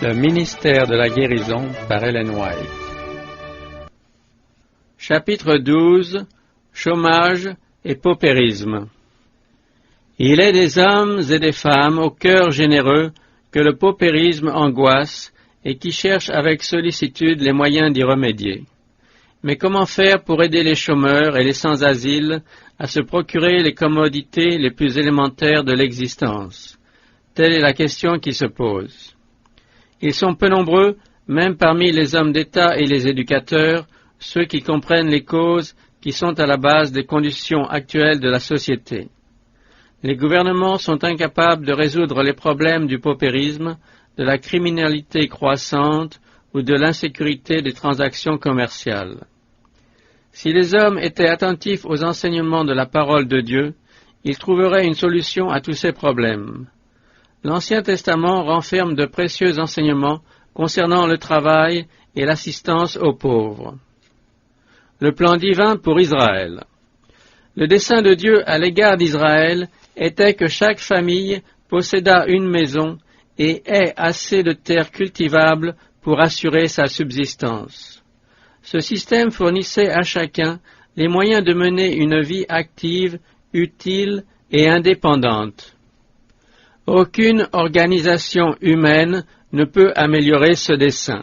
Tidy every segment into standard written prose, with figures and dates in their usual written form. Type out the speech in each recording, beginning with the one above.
Le ministère de la guérison par Ellen White. Chapitre 12. Chômage et paupérisme. Il est des hommes et des femmes au cœur généreux que le paupérisme angoisse et qui cherchent avec sollicitude les moyens d'y remédier. Mais comment faire pour aider les chômeurs et les sans-asile à se procurer les commodités les plus élémentaires de l'existence? Telle est la question qui se pose. Ils sont peu nombreux, même parmi les hommes d'État et les éducateurs, ceux qui comprennent les causes qui sont à la base des conditions actuelles de la société. Les gouvernements sont incapables de résoudre les problèmes du paupérisme, de la criminalité croissante ou de l'insécurité des transactions commerciales. Si les hommes étaient attentifs aux enseignements de la parole de Dieu, ils trouveraient une solution à tous ces problèmes. L'Ancien Testament renferme de précieux enseignements concernant le travail et l'assistance aux pauvres. Le plan divin pour Israël. Le dessein de Dieu à l'égard d'Israël était que chaque famille possédât une maison et ait assez de terre cultivable pour assurer sa subsistance. Ce système fournissait à chacun les moyens de mener une vie active, utile et indépendante. Aucune organisation humaine ne peut améliorer ce dessein.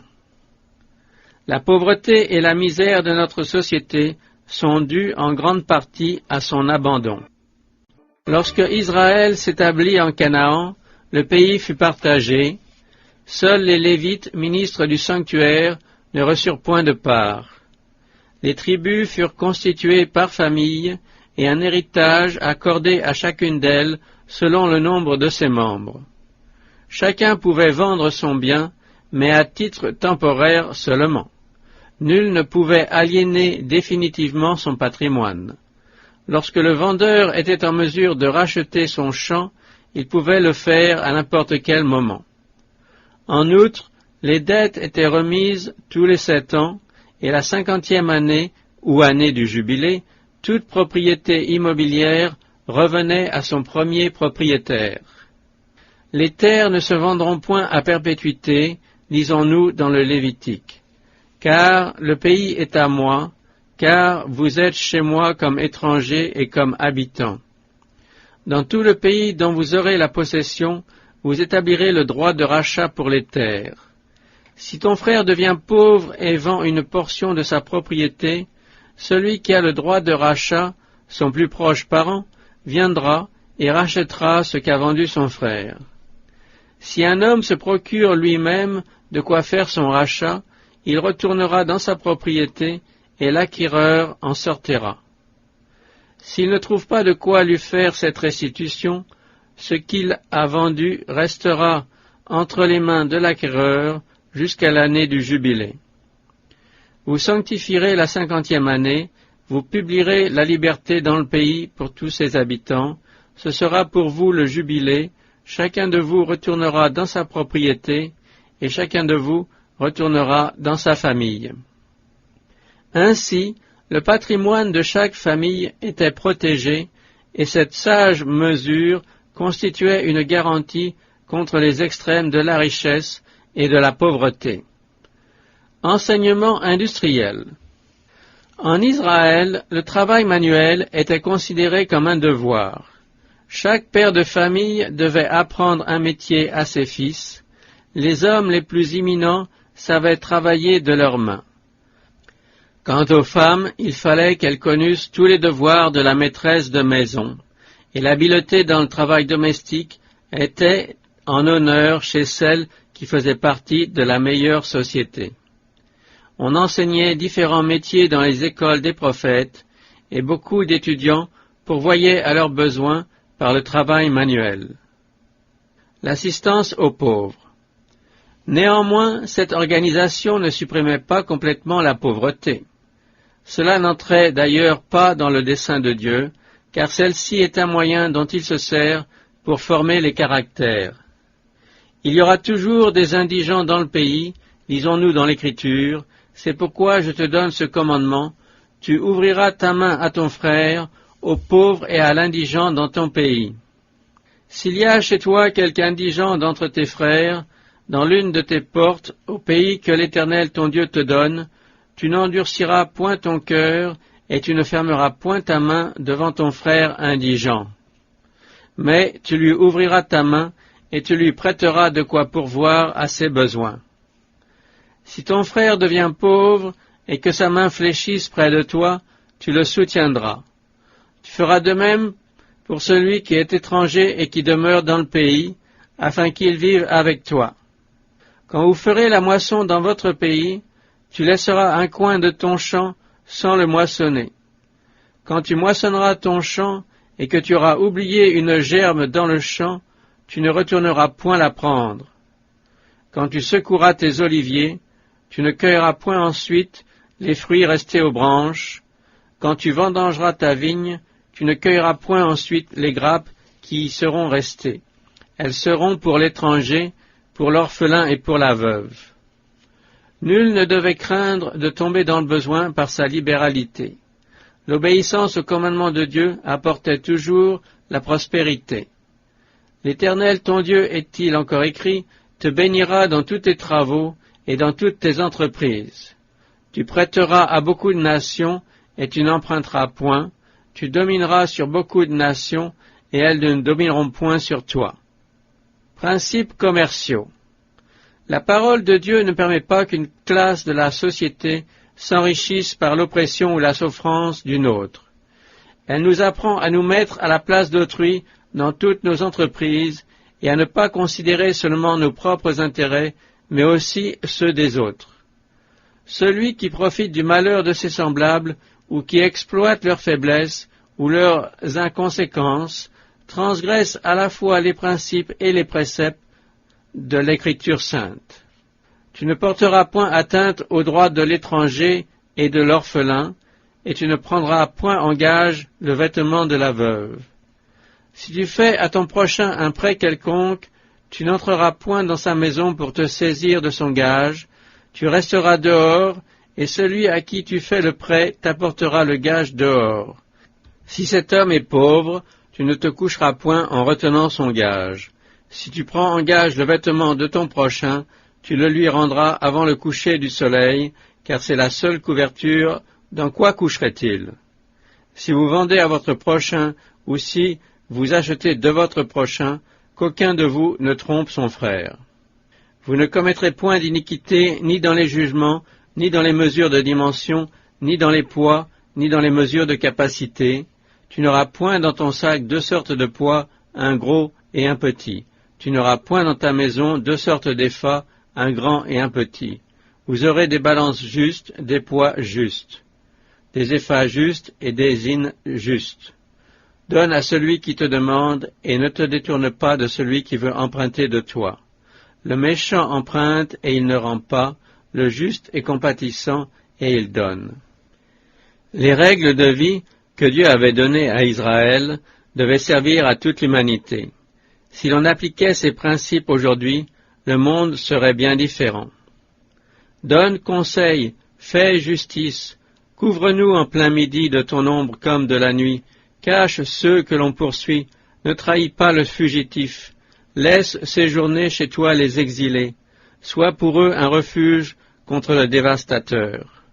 La pauvreté et la misère de notre société sont dues en grande partie à son abandon. Lorsque Israël s'établit en Canaan, le pays fut partagé. Seuls les Lévites, ministres du sanctuaire, ne reçurent point de part. Les tribus furent constituées par famille et un héritage accordé à chacune d'elles selon le nombre de ses membres. Chacun pouvait vendre son bien, mais à titre temporaire seulement. Nul ne pouvait aliéner définitivement son patrimoine. Lorsque le vendeur était en mesure de racheter son champ, il pouvait le faire à n'importe quel moment. En outre, les dettes étaient remises tous les 7 ans, et la 50e année, ou année du jubilé, toute propriété immobilière revenait à son premier propriétaire. Les terres ne se vendront point à perpétuité, lisons-nous dans le Lévitique. Car le pays est à moi, car vous êtes chez moi comme étrangers et comme habitants. Dans tout le pays dont vous aurez la possession, vous établirez le droit de rachat pour les terres. Si ton frère devient pauvre et vend une portion de sa propriété, celui qui a le droit de rachat, son plus proche parent, viendra et rachètera ce qu'a vendu son frère. Si un homme se procure lui-même de quoi faire son rachat, il retournera dans sa propriété et l'acquéreur en sortira. S'il ne trouve pas de quoi lui faire cette restitution, ce qu'il a vendu restera entre les mains de l'acquéreur jusqu'à l'année du jubilé. Vous sanctifierez la 50e année, vous publierez la liberté dans le pays pour tous ses habitants, ce sera pour vous le jubilé, chacun de vous retournera dans sa propriété, et chacun de vous retournera dans sa famille. Ainsi, le patrimoine de chaque famille était protégé, et cette sage mesure constituait une garantie contre les extrêmes de la richesse et de la pauvreté. Enseignement industriel. En Israël, le travail manuel était considéré comme un devoir. Chaque père de famille devait apprendre un métier à ses fils. Les hommes les plus éminents savaient travailler de leurs mains. Quant aux femmes, il fallait qu'elles connussent tous les devoirs de la maîtresse de maison, et l'habileté dans le travail domestique était en honneur chez celles qui faisaient partie de la meilleure société. On enseignait différents métiers dans les écoles des prophètes, et beaucoup d'étudiants pourvoyaient à leurs besoins par le travail manuel. L'assistance aux pauvres. Néanmoins, cette organisation ne supprimait pas complètement la pauvreté. Cela n'entrait d'ailleurs pas dans le dessein de Dieu, car celle-ci est un moyen dont il se sert pour former les caractères. Il y aura toujours des indigents dans le pays, lisons-nous dans l'Écriture, c'est pourquoi je te donne ce commandement, tu ouvriras ta main à ton frère, au pauvre et à l'indigent dans ton pays. S'il y a chez toi quelque indigent d'entre tes frères, dans l'une de tes portes, au pays que l'Éternel ton Dieu te donne, tu n'endurciras point ton cœur, et tu ne fermeras point ta main devant ton frère indigent. Mais tu lui ouvriras ta main, et tu lui prêteras de quoi pourvoir à ses besoins. Si ton frère devient pauvre, et que sa main fléchisse près de toi, tu le soutiendras. Tu feras de même pour celui qui est étranger et qui demeure dans le pays, afin qu'il vive avec toi. Quand vous ferez la moisson dans votre pays, tu laisseras un coin de ton champ sans le moissonner. Quand tu moissonneras ton champ et que tu auras oublié une germe dans le champ, tu ne retourneras point la prendre. Quand tu secoueras tes oliviers, tu ne cueilleras point ensuite les fruits restés aux branches. Quand tu vendangeras ta vigne, tu ne cueilleras point ensuite les grappes qui y seront restées. Elles seront pour l'étranger, pour l'orphelin et pour la veuve. Nul ne devait craindre de tomber dans le besoin par sa libéralité. L'obéissance au commandement de Dieu apportait toujours la prospérité. L'Éternel ton Dieu, est-il encore écrit, te bénira dans tous tes travaux et dans toutes tes entreprises. Tu prêteras à beaucoup de nations et tu n'emprunteras point. Tu domineras sur beaucoup de nations et elles ne domineront point sur toi. Principes commerciaux. La parole de Dieu ne permet pas qu'une classe de la société s'enrichisse par l'oppression ou la souffrance d'une autre. Elle nous apprend à nous mettre à la place d'autrui dans toutes nos entreprises et à ne pas considérer seulement nos propres intérêts, mais aussi ceux des autres. Celui qui profite du malheur de ses semblables ou qui exploite leurs faiblesses ou leurs inconséquences transgresse à la fois les principes et les préceptes de l'Écriture sainte. Tu ne porteras point atteinte aux droits de l'étranger et de l'orphelin, et tu ne prendras point en gage le vêtement de la veuve. Si tu fais à ton prochain un prêt quelconque, tu n'entreras point dans sa maison pour te saisir de son gage, tu resteras dehors, et celui à qui tu fais le prêt t'apportera le gage dehors. Si cet homme est pauvre, tu ne te coucheras point en retenant son gage. Si tu prends en gage le vêtement de ton prochain, tu le lui rendras avant le coucher du soleil, car c'est la seule couverture. Dans quoi coucherait-il? Si vous vendez à votre prochain, ou si vous achetez de votre prochain, qu'aucun de vous ne trompe son frère. Vous ne commettrez point d'iniquité ni dans les jugements, ni dans les mesures de dimension, ni dans les poids, ni dans les mesures de capacité. Tu n'auras point dans ton sac deux sortes de poids, un gros et un petit. Tu n'auras point dans ta maison deux sortes d'épha, un grand et un petit. Vous aurez des balances justes, des poids justes, des éphas justes et des hins justes. Donne à celui qui te demande, et ne te détourne pas de celui qui veut emprunter de toi. Le méchant emprunte, et il ne rend pas, le juste est compatissant, et il donne. Les règles de vie que Dieu avait données à Israël devaient servir à toute l'humanité. Si l'on appliquait ces principes aujourd'hui, le monde serait bien différent. Donne conseil, fais justice, couvre-nous en plein midi de ton ombre comme de la nuit, cache ceux que l'on poursuit, ne trahis pas le fugitif, laisse séjourner chez toi les exilés, sois pour eux un refuge contre le dévastateur.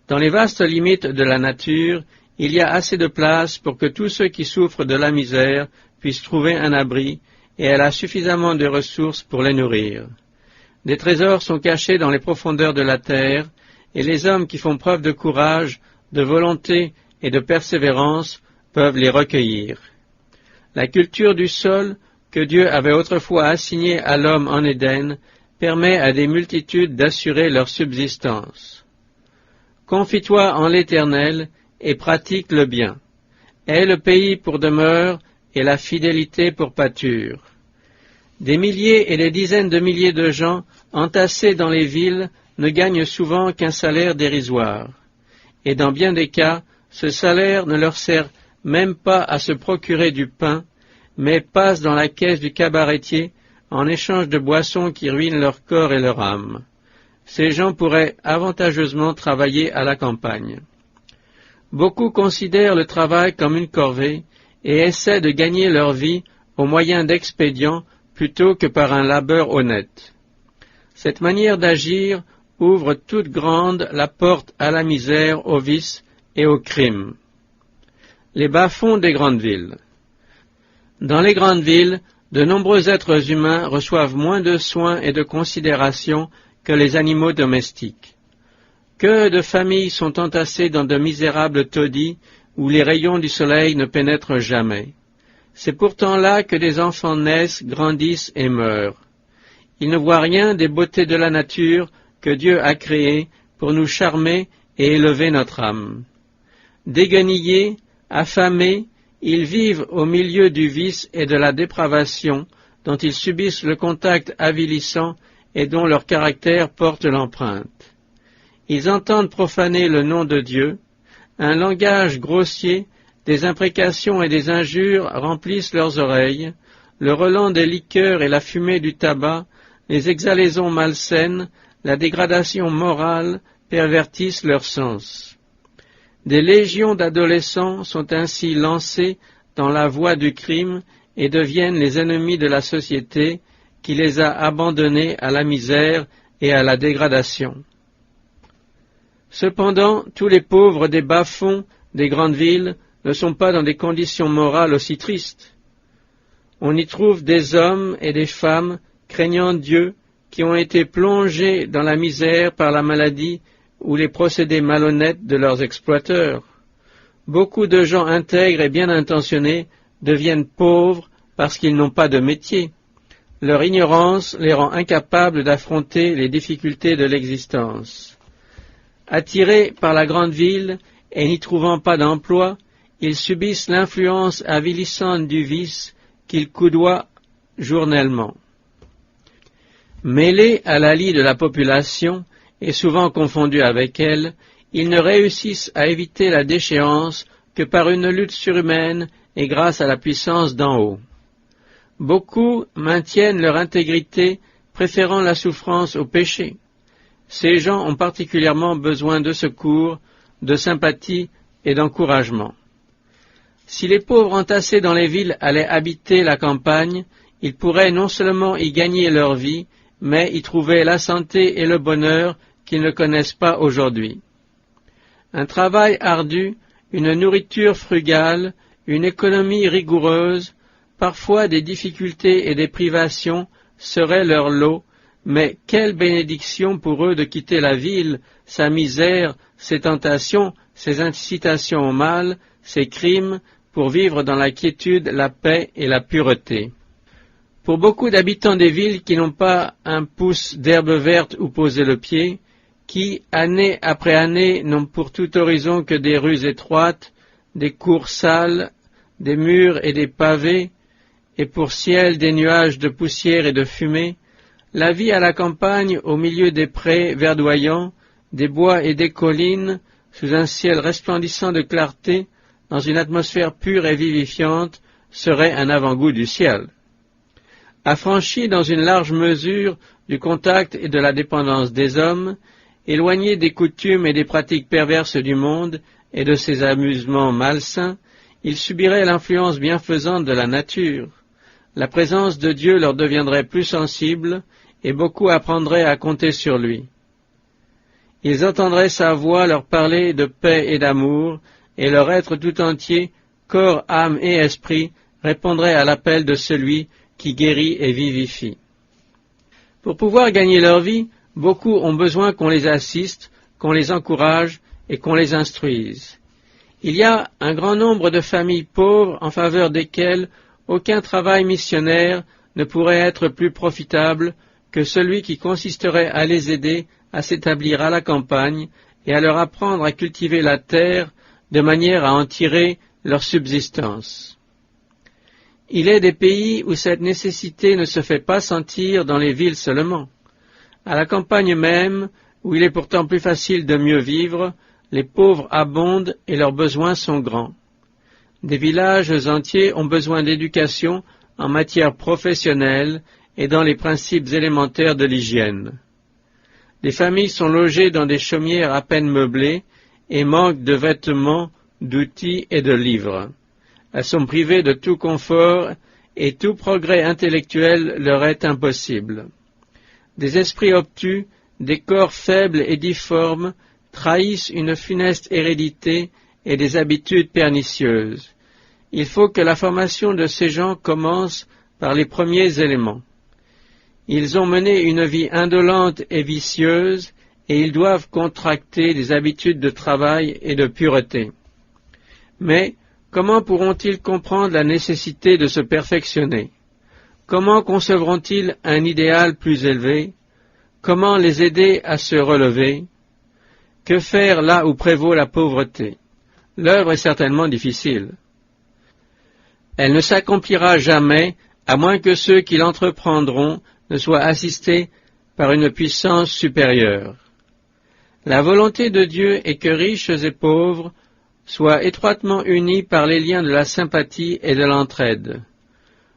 Dans les vastes limites de la nature, il y a assez de place pour que tous ceux qui souffrent de la misère puissent trouver un abri, et elle a suffisamment de ressources pour les nourrir. Des trésors sont cachés dans les profondeurs de la terre, et les hommes qui font preuve de courage, de volonté et de persévérance peuvent les recueillir. La culture du sol, que Dieu avait autrefois assignée à l'homme en Éden, permet à des multitudes d'assurer leur subsistance. Confie-toi en l'Éternel et pratique le bien. Aie le pays pour demeure et la fidélité pour pâture. Des milliers et des dizaines de milliers de gens entassés dans les villes ne gagnent souvent qu'un salaire dérisoire. Et dans bien des cas, ce salaire ne leur sert même pas à se procurer du pain, mais passe dans la caisse du cabaretier en échange de boissons qui ruinent leur corps et leur âme. Ces gens pourraient avantageusement travailler à la campagne. Beaucoup considèrent le travail comme une corvée et essaient de gagner leur vie au moyen d'expédients plutôt que par un labeur honnête. Cette manière d'agir ouvre toute grande la porte à la misère, au vice et au crime. Les bas-fonds des grandes villes. Dans les grandes villes, de nombreux êtres humains reçoivent moins de soins et de considération que les animaux domestiques. Que de familles sont entassées dans de misérables taudis où les rayons du soleil ne pénètrent jamais. C'est pourtant là que des enfants naissent, grandissent et meurent. Ils ne voient rien des beautés de la nature que Dieu a créées pour nous charmer et élever notre âme. Déguenillés, affamés, ils vivent au milieu du vice et de la dépravation dont ils subissent le contact avilissant et dont leur caractère porte l'empreinte. Ils entendent profaner le nom de Dieu, un langage grossier, des imprécations et des injures remplissent leurs oreilles, le relent des liqueurs et la fumée du tabac, les exhalaisons malsaines, la dégradation morale pervertissent leurs sens. Des légions d'adolescents sont ainsi lancés dans la voie du crime et deviennent les ennemis de la société qui les a abandonnés à la misère et à la dégradation. Cependant, tous les pauvres des bas-fonds des grandes villes ne sont pas dans des conditions morales aussi tristes. On y trouve des hommes et des femmes craignant Dieu qui ont été plongés dans la misère par la maladie ou les procédés malhonnêtes de leurs exploiteurs. Beaucoup de gens intègres et bien intentionnés deviennent pauvres parce qu'ils n'ont pas de métier. Leur ignorance les rend incapables d'affronter les difficultés de l'existence. Attirés par la grande ville et n'y trouvant pas d'emploi, ils subissent l'influence avilissante du vice qu'ils coudoient journellement. Mêlés à la lie de la population, et souvent confondus avec elle, ils ne réussissent à éviter la déchéance que par une lutte surhumaine et grâce à la puissance d'en haut. Beaucoup maintiennent leur intégrité, préférant la souffrance au péché. Ces gens ont particulièrement besoin de secours, de sympathie et d'encouragement. Si les pauvres entassés dans les villes allaient habiter la campagne, ils pourraient non seulement y gagner leur vie, mais y trouver la santé et le bonheur qu'ils ne connaissent pas aujourd'hui. Un travail ardu, une nourriture frugale, une économie rigoureuse, parfois des difficultés et des privations seraient leur lot, mais quelle bénédiction pour eux de quitter la ville, sa misère, ses tentations, ses incitations au mal, ses crimes, pour vivre dans la quiétude, la paix et la pureté. Pour beaucoup d'habitants des villes qui n'ont pas un pouce d'herbe verte où poser le pied, qui, année après année, n'ont pour tout horizon que des rues étroites, des cours sales, des murs et des pavés, et pour ciel des nuages de poussière et de fumée, la vie à la campagne, au milieu des prés verdoyants, des bois et des collines, sous un ciel resplendissant de clarté, dans une atmosphère pure et vivifiante, serait un avant-goût du ciel. Affranchis dans une large mesure du contact et de la dépendance des hommes, éloignés des coutumes et des pratiques perverses du monde et de ses amusements malsains, ils subiraient l'influence bienfaisante de la nature. La présence de Dieu leur deviendrait plus sensible et beaucoup apprendraient à compter sur lui. Ils entendraient sa voix leur parler de paix et d'amour, et leur être tout entier, corps, âme et esprit, répondrait à l'appel de celui qui guérit et vivifie. Pour pouvoir gagner leur vie, beaucoup ont besoin qu'on les assiste, qu'on les encourage et qu'on les instruise. Il y a un grand nombre de familles pauvres en faveur desquelles aucun travail missionnaire ne pourrait être plus profitable que celui qui consisterait à les aider à s'établir à la campagne et à leur apprendre à cultiver la terre de manière à en tirer leur subsistance. Il est des pays où cette nécessité ne se fait pas sentir dans les villes seulement. À la campagne même, où il est pourtant plus facile de mieux vivre, les pauvres abondent et leurs besoins sont grands. Des villages entiers ont besoin d'éducation en matière professionnelle et dans les principes élémentaires de l'hygiène. Les familles sont logées dans des chaumières à peine meublées et manquent de vêtements, d'outils et de livres. Elles sont privées de tout confort et tout progrès intellectuel leur est impossible. Des esprits obtus, des corps faibles et difformes trahissent une funeste hérédité et des habitudes pernicieuses. Il faut que la formation de ces gens commence par les premiers éléments. Ils ont mené une vie indolente et vicieuse, et ils doivent contracter des habitudes de travail et de pureté. Mais comment pourront-ils comprendre la nécessité de se perfectionner? Comment concevront-ils un idéal plus élevé? Comment les aider à se relever? Que faire là où prévaut la pauvreté? L'œuvre est certainement difficile. Elle ne s'accomplira jamais, à moins que ceux qui l'entreprendront ne soient assistés par une puissance supérieure. La volonté de Dieu est que riches et pauvres soient étroitement unis par les liens de la sympathie et de l'entraide.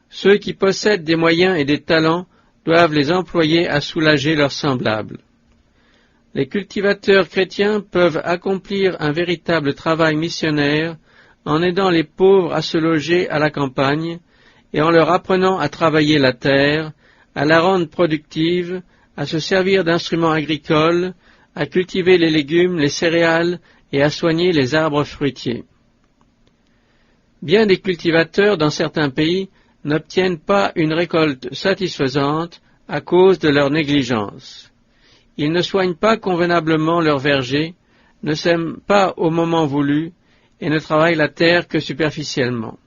Ceux qui possèdent des moyens et des talents doivent les employer à soulager leurs semblables. Les cultivateurs chrétiens peuvent accomplir un véritable travail missionnaire en aidant les pauvres à se loger à la campagne et en leur apprenant à travailler la terre, à la rendre productive, à se servir d'instruments agricoles, à cultiver les légumes, les céréales et à soigner les arbres fruitiers. Bien des cultivateurs dans certains pays n'obtiennent pas une récolte satisfaisante à cause de leur négligence. Ils ne soignent pas convenablement leurs vergers, ne sèment pas au moment voulu et ne travaillent la terre que superficiellement.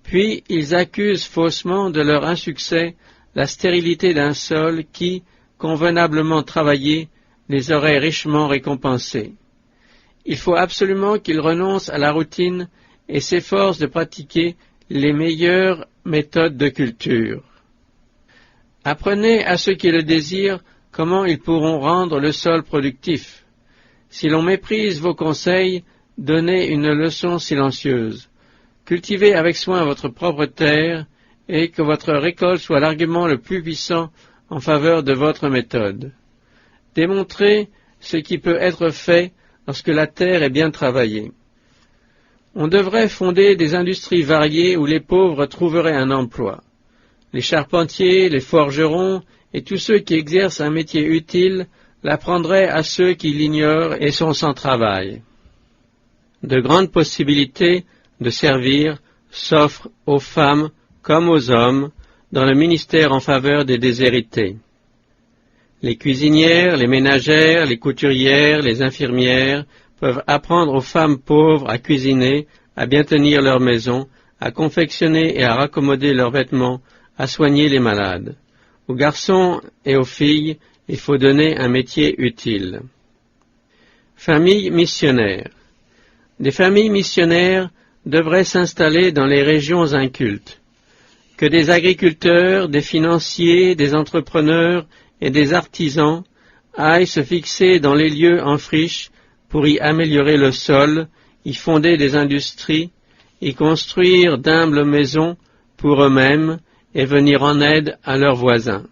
Puis ils accusent faussement de leur insuccès la stérilité d'un sol qui, convenablement travaillé, les aurait richement récompensés. Il faut absolument qu'ils renoncent à la routine et s'efforcent de pratiquer les meilleures méthodes de culture. Apprenez à ceux qui le désirent comment ils pourront rendre le sol productif. Si l'on méprise vos conseils, donnez une leçon silencieuse. Cultivez avec soin votre propre terre et que votre récolte soit l'argument le plus puissant en faveur de votre méthode. Démontrez ce qui peut être fait lorsque la terre est bien travaillée. On devrait fonder des industries variées où les pauvres trouveraient un emploi. Les charpentiers, les forgerons et tous ceux qui exercent un métier utile l'apprendraient à ceux qui l'ignorent et sont sans travail. De grandes possibilités de servir s'offrent aux femmes comme aux hommes dans le ministère en faveur des déshérités. Les cuisinières, les ménagères, les couturières, les infirmières peuvent apprendre aux femmes pauvres à cuisiner, à bien tenir leur maison, à confectionner et à raccommoder leurs vêtements, à soigner les malades. Aux garçons et aux filles, il faut donner un métier utile. Familles missionnaires. Des familles missionnaires devraient s'installer dans les régions incultes. Que des agriculteurs, des financiers, des entrepreneurs et des artisans aillent se fixer dans les lieux en friche pour y améliorer le sol, y fonder des industries, y construire d'humbles maisons pour eux-mêmes et venir en aide à leurs voisins.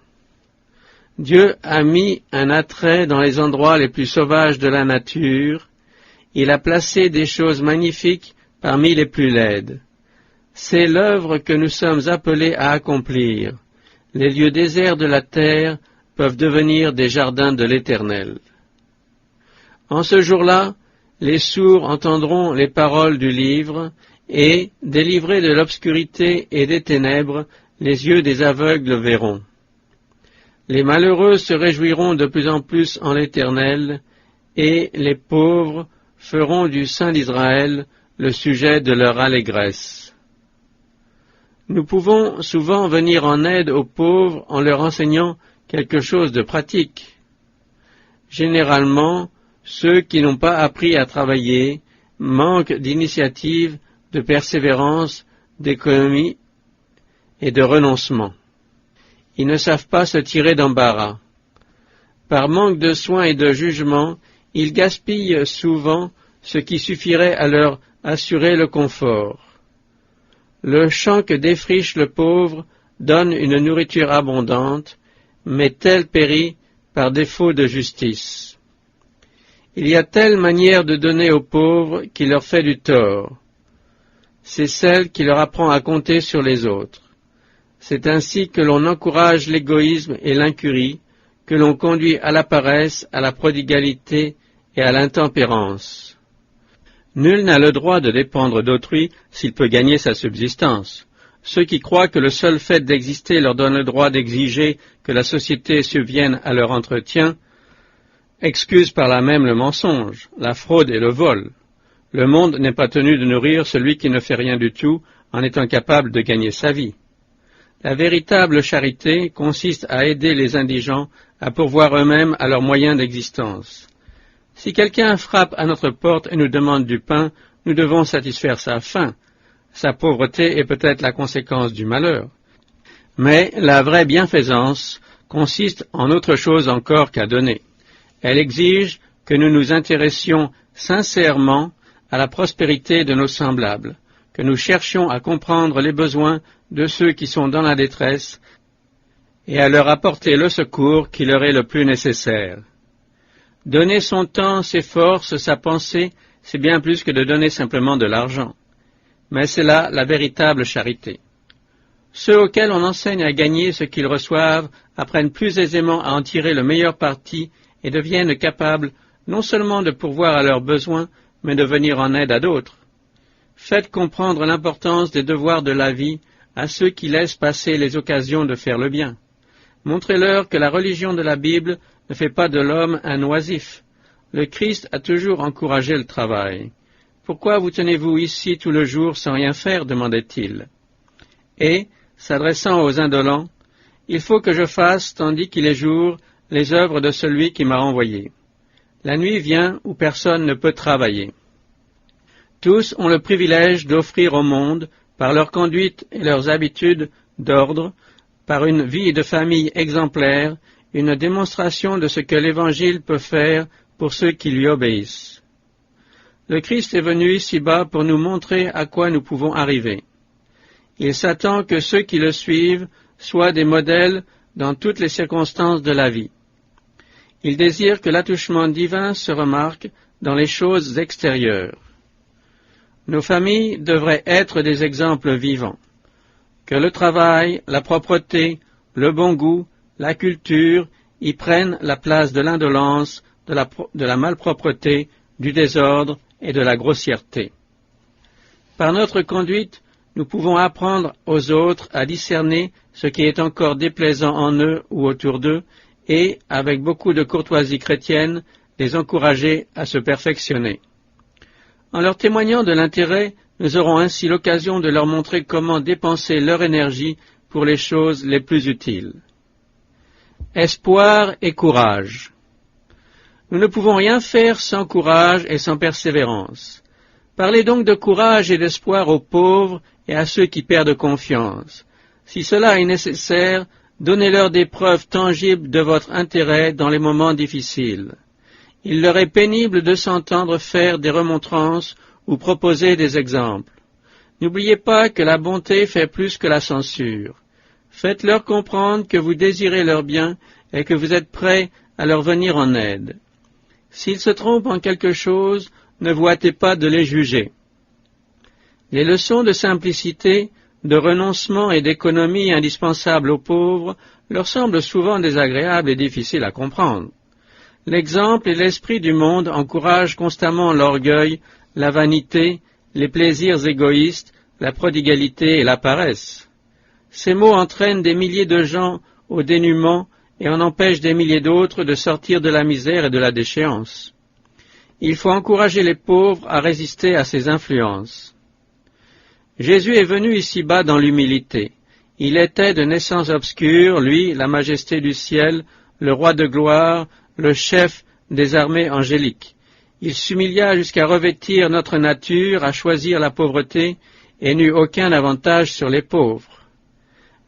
Dieu a mis un attrait dans les endroits les plus sauvages de la nature. Il a placé des choses magnifiques parmi les plus laides. C'est l'œuvre que nous sommes appelés à accomplir. Les lieux déserts de la terre peuvent devenir des jardins de l'Éternel. En ce jour-là, les sourds entendront les paroles du livre, et, délivrés de l'obscurité et des ténèbres, les yeux des aveugles verront. Les malheureux se réjouiront de plus en plus en l'Éternel, et les pauvres feront du Saint d'Israël le sujet de leur allégresse. Nous pouvons souvent venir en aide aux pauvres en leur enseignant quelque chose de pratique. Généralement, ceux qui n'ont pas appris à travailler manquent d'initiative, de persévérance, d'économie et de renoncement. Ils ne savent pas se tirer d'embarras. Par manque de soin et de jugement, ils gaspillent souvent ce qui suffirait à leur assurer le confort. Le champ que défriche le pauvre donne une nourriture abondante, mais tel périt par défaut de justice. Il y a telle manière de donner aux pauvres qui leur fait du tort. C'est celle qui leur apprend à compter sur les autres. C'est ainsi que l'on encourage l'égoïsme et l'incurie, que l'on conduit à la paresse, à la prodigalité et à l'intempérance. Nul n'a le droit de dépendre d'autrui s'il peut gagner sa subsistance. Ceux qui croient que le seul fait d'exister leur donne le droit d'exiger que la société subvienne à leur entretien excusent par là même le mensonge, la fraude et le vol. Le monde n'est pas tenu de nourrir celui qui ne fait rien du tout en étant capable de gagner sa vie. La véritable charité consiste à aider les indigents à pourvoir eux-mêmes à leurs moyens d'existence. Si quelqu'un frappe à notre porte et nous demande du pain, nous devons satisfaire sa faim. Sa pauvreté est peut-être la conséquence du malheur. Mais la vraie bienfaisance consiste en autre chose encore qu'à donner. Elle exige que nous nous intéressions sincèrement à la prospérité de nos semblables, que nous cherchions à comprendre les besoins de ceux qui sont dans la détresse et à leur apporter le secours qui leur est le plus nécessaire. Donner son temps, ses forces, sa pensée, c'est bien plus que de donner simplement de l'argent. Mais c'est là la véritable charité. Ceux auxquels on enseigne à gagner ce qu'ils reçoivent apprennent plus aisément à en tirer le meilleur parti et deviennent capables non seulement de pourvoir à leurs besoins, mais de venir en aide à d'autres. Faites comprendre l'importance des devoirs de la vie à ceux qui laissent passer les occasions de faire le bien. Montrez-leur que la religion de la Bible ne fait pas de l'homme un oisif. Le Christ a toujours encouragé le travail. « Pourquoi vous tenez-vous ici tout le jour sans rien faire ?» demandait-il. Et, s'adressant aux indolents, « Il faut que je fasse, tandis qu'il est jour, les œuvres de celui qui m'a envoyé. La nuit vient où personne ne peut travailler. » Tous ont le privilège d'offrir au monde, par leur conduite et leurs habitudes d'ordre, par une vie de famille exemplaire, une démonstration de ce que l'Évangile peut faire pour ceux qui lui obéissent. Le Christ est venu ici-bas pour nous montrer à quoi nous pouvons arriver. Il s'attend que ceux qui le suivent soient des modèles dans toutes les circonstances de la vie. Il désire que l'attouchement divin se remarque dans les choses extérieures. Nos familles devraient être des exemples vivants. Que le travail, la propreté, le bon goût, la culture y prennent la place de l'indolence, de la malpropreté, du désordre et de la grossièreté. Par notre conduite, nous pouvons apprendre aux autres à discerner ce qui est encore déplaisant en eux ou autour d'eux et, avec beaucoup de courtoisie chrétienne, les encourager à se perfectionner. En leur témoignant de l'intérêt, nous aurons ainsi l'occasion de leur montrer comment dépenser leur énergie pour les choses les plus utiles. Espoir et courage. Nous ne pouvons rien faire sans courage et sans persévérance. Parlez donc de courage et d'espoir aux pauvres et à ceux qui perdent confiance. Si cela est nécessaire, donnez-leur des preuves tangibles de votre intérêt dans les moments difficiles. Il leur est pénible de s'entendre faire des remontrances ou proposer des exemples. N'oubliez pas que la bonté fait plus que la censure. Faites-leur comprendre que vous désirez leur bien et que vous êtes prêts à leur venir en aide. S'ils se trompent en quelque chose, ne vous hâtez pas de les juger. Les leçons de simplicité, de renoncement et d'économie indispensables aux pauvres leur semblent souvent désagréables et difficiles à comprendre. L'exemple et l'esprit du monde encouragent constamment l'orgueil, la vanité, les plaisirs égoïstes, la prodigalité et la paresse. Ces mots entraînent des milliers de gens au dénuement et en empêchent des milliers d'autres de sortir de la misère et de la déchéance. Il faut encourager les pauvres à résister à ces influences. Jésus est venu ici-bas dans l'humilité. Il était de naissance obscure, lui, la majesté du ciel, le roi de gloire, le chef des armées angéliques. Il s'humilia jusqu'à revêtir notre nature, à choisir la pauvreté, et n'eut aucun avantage sur les pauvres.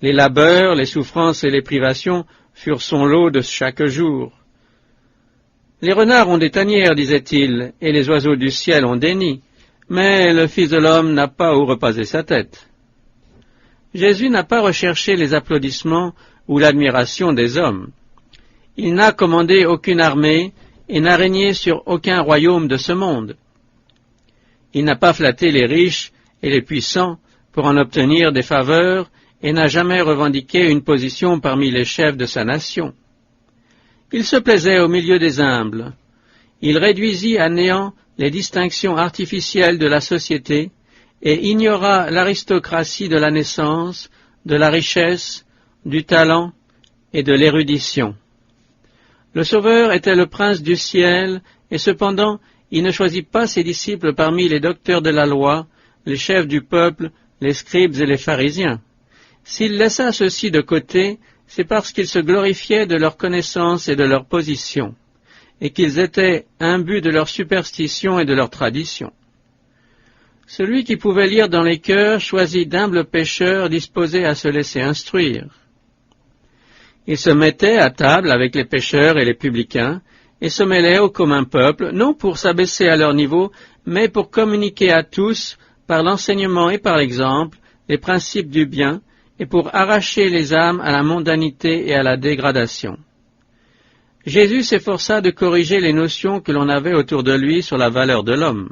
Les labeurs, les souffrances et les privations furent son lot de chaque jour. Les renards ont des tanières, disait-il, et les oiseaux du ciel ont des nids, mais le Fils de l'homme n'a pas où reposer sa tête. Jésus n'a pas recherché les applaudissements ou l'admiration des hommes. Il n'a commandé aucune armée et n'a régné sur aucun royaume de ce monde. Il n'a pas flatté les riches et les puissants pour en obtenir des faveurs et n'a jamais revendiqué une position parmi les chefs de sa nation. Il se plaisait au milieu des humbles. Il réduisit à néant les distinctions artificielles de la société et ignora l'aristocratie de la naissance, de la richesse, du talent et de l'érudition. Le Sauveur était le prince du ciel, et cependant il ne choisit pas ses disciples parmi les docteurs de la loi, les chefs du peuple, les scribes et les pharisiens. S'il laissa ceux-ci de côté, c'est parce qu'ils se glorifiaient de leur connaissance et de leur position, et qu'ils étaient imbus de leur superstition et de leur tradition. Celui qui pouvait lire dans les cœurs choisit d'humbles pécheurs disposés à se laisser instruire. Il se mettait à table avec les pécheurs et les publicains, et se mêlait au commun peuple, non pour s'abaisser à leur niveau, mais pour communiquer à tous, par l'enseignement et par l'exemple, les principes du bien, et pour arracher les âmes à la mondanité et à la dégradation. Jésus s'efforça de corriger les notions que l'on avait autour de lui sur la valeur de l'homme.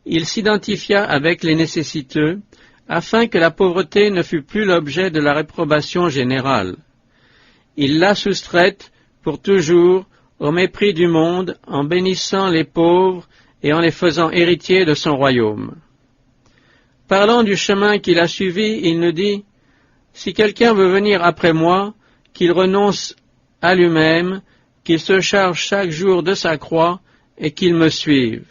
Il s'identifia avec les nécessiteux, afin que la pauvreté ne fût plus l'objet de la réprobation générale. Il l'a soustraite, pour toujours, au mépris du monde, en bénissant les pauvres et en les faisant héritiers de son royaume. Parlant du chemin qu'il a suivi, il nous dit « Si quelqu'un veut venir après moi, qu'il renonce à lui-même, qu'il se charge chaque jour de sa croix et qu'il me suive. »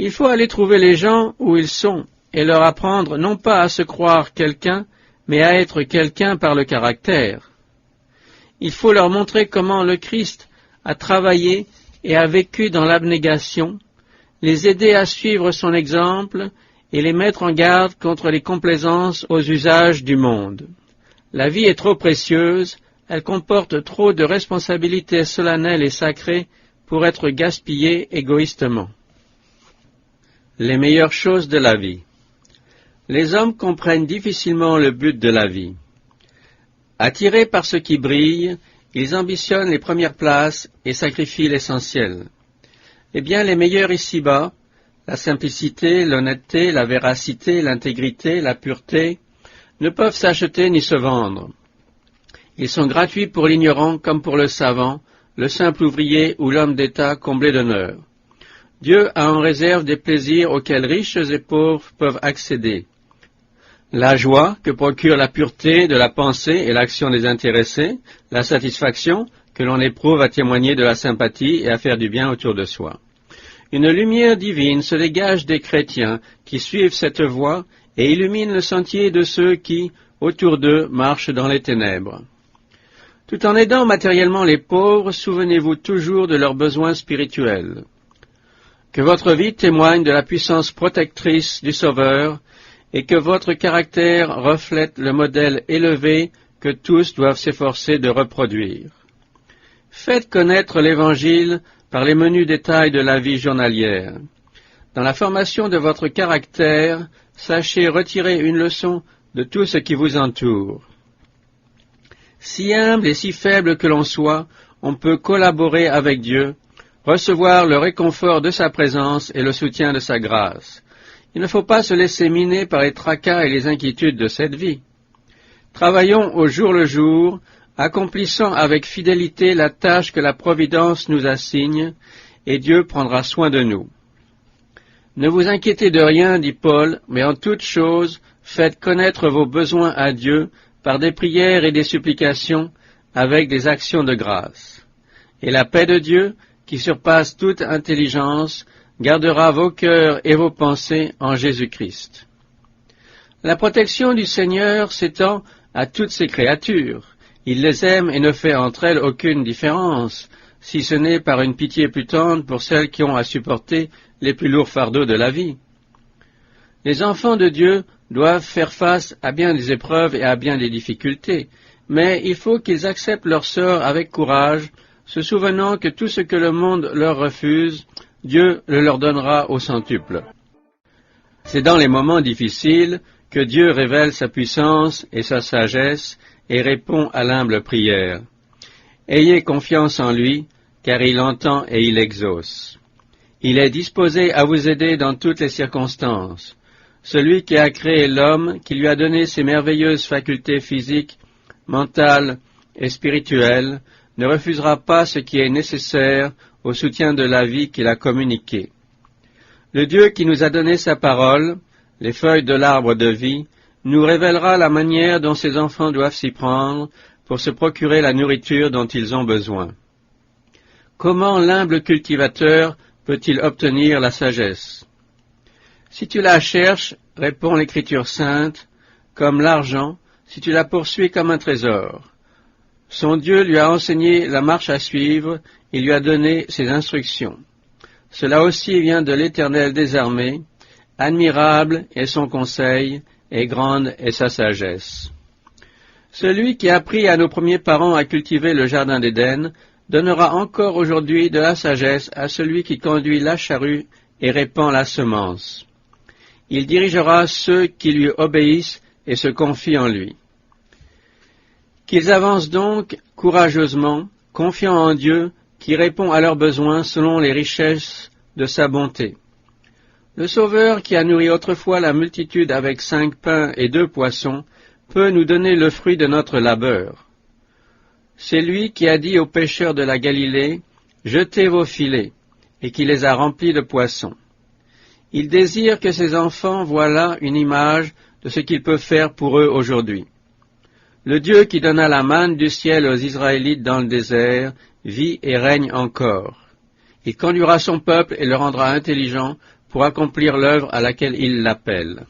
Il faut aller trouver les gens où ils sont et leur apprendre non pas à se croire quelqu'un, mais à être quelqu'un par le caractère. Il faut leur montrer comment le Christ a travaillé et a vécu dans l'abnégation, les aider à suivre son exemple et les mettre en garde contre les complaisances aux usages du monde. La vie est trop précieuse, elle comporte trop de responsabilités solennelles et sacrées pour être gaspillée égoïstement. Les meilleures choses de la vie. Les hommes comprennent difficilement le but de la vie. Attirés par ce qui brille, ils ambitionnent les premières places et sacrifient l'essentiel. Eh bien, les meilleurs ici-bas, la simplicité, l'honnêteté, la véracité, l'intégrité, la pureté, ne peuvent s'acheter ni se vendre. Ils sont gratuits pour l'ignorant comme pour le savant, le simple ouvrier ou l'homme d'État comblé d'honneur. Dieu a en réserve des plaisirs auxquels riches et pauvres peuvent accéder. La joie que procure la pureté de la pensée et l'action désintéressée, la satisfaction que l'on éprouve à témoigner de la sympathie et à faire du bien autour de soi. Une lumière divine se dégage des chrétiens qui suivent cette voie et illumine le sentier de ceux qui, autour d'eux, marchent dans les ténèbres. Tout en aidant matériellement les pauvres, souvenez-vous toujours de leurs besoins spirituels. Que votre vie témoigne de la puissance protectrice du Sauveur et que votre caractère reflète le modèle élevé que tous doivent s'efforcer de reproduire. Faites connaître l'Évangile par les menus détails de la vie journalière. Dans la formation de votre caractère, sachez retirer une leçon de tout ce qui vous entoure. Si humble et si faible que l'on soit, on peut collaborer avec Dieu, recevoir le réconfort de sa présence et le soutien de sa grâce. Il ne faut pas se laisser miner par les tracas et les inquiétudes de cette vie. Travaillons au jour le jour, accomplissant avec fidélité la tâche que la Providence nous assigne, et Dieu prendra soin de nous. Ne vous inquiétez de rien, dit Paul, mais en toute chose, faites connaître vos besoins à Dieu par des prières et des supplications, avec des actions de grâce. Et la paix de Dieu, qui surpasse toute intelligence, gardera vos cœurs et vos pensées en Jésus-Christ. La protection du Seigneur s'étend à toutes ses créatures. Il les aime et ne fait entre elles aucune différence, si ce n'est par une pitié plus tendre pour celles qui ont à supporter les plus lourds fardeaux de la vie. Les enfants de Dieu doivent faire face à bien des épreuves et à bien des difficultés, mais il faut qu'ils acceptent leur sort avec courage, se souvenant que tout ce que le monde leur refuse, Dieu le leur donnera au centuple. C'est dans les moments difficiles que Dieu révèle sa puissance et sa sagesse et répond à l'humble prière. Ayez confiance en lui, car il entend et il exauce. Il est disposé à vous aider dans toutes les circonstances. celui qui a créé l'homme, qui lui a donné ses merveilleuses facultés physiques, mentales et spirituelles, ne refusera pas ce qui est nécessaire au soutien de la vie qu'il a communiquée. Le Dieu qui nous a donné sa parole, les feuilles de l'arbre de vie, nous révélera la manière dont ses enfants doivent s'y prendre pour se procurer la nourriture dont ils ont besoin. Comment l'humble cultivateur peut-il obtenir la sagesse? Si tu la cherches, répond l'Écriture sainte, comme l'argent, si tu la poursuis comme un trésor. Son Dieu lui a enseigné la marche à suivre, il lui a donné ses instructions. Cela aussi vient de l'Éternel des armées, admirable est son conseil, et grande est sa sagesse. Celui qui a appris à nos premiers parents à cultiver le jardin d'Éden donnera encore aujourd'hui de la sagesse à celui qui conduit la charrue et répand la semence. Il dirigera ceux qui lui obéissent et se confient en lui. Qu'ils avancent donc courageusement, confiant en Dieu, qui répond à leurs besoins selon les richesses de sa bonté. Le Sauveur, qui a nourri autrefois la multitude avec 5 pains et 2 poissons, peut nous donner le fruit de notre labeur. C'est lui qui a dit aux pêcheurs de la Galilée, « Jetez vos filets », et qui les a remplis de poissons. Il désire que ses enfants voient là une image de ce qu'il peut faire pour eux aujourd'hui. Le Dieu qui donna la manne du ciel aux Israélites dans le désert vit et règne encore. Il conduira son peuple et le rendra intelligent pour accomplir l'œuvre à laquelle il l'appelle.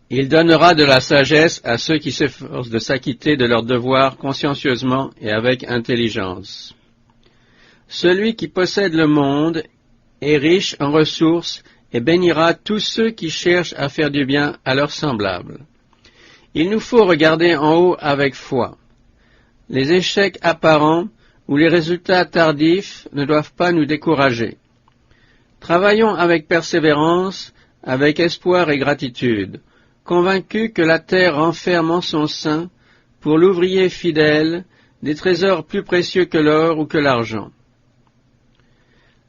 Il donnera de la sagesse à ceux qui s'efforcent de s'acquitter de leurs devoirs consciencieusement et avec intelligence. Celui qui possède le monde est riche en ressources et bénira tous ceux qui cherchent à faire du bien à leurs semblables. Il nous faut regarder en haut avec foi. Les échecs apparents ou les résultats tardifs ne doivent pas nous décourager. Travaillons avec persévérance, avec espoir et gratitude, convaincus que la terre renferme en son sein, pour l'ouvrier fidèle, des trésors plus précieux que l'or ou que l'argent.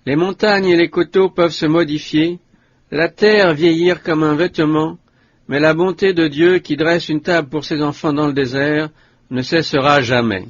Les montagnes et les coteaux peuvent se modifier, la terre vieillir comme un vêtement, mais la bonté de Dieu qui dresse une table pour ses enfants dans le désert ne cessera jamais.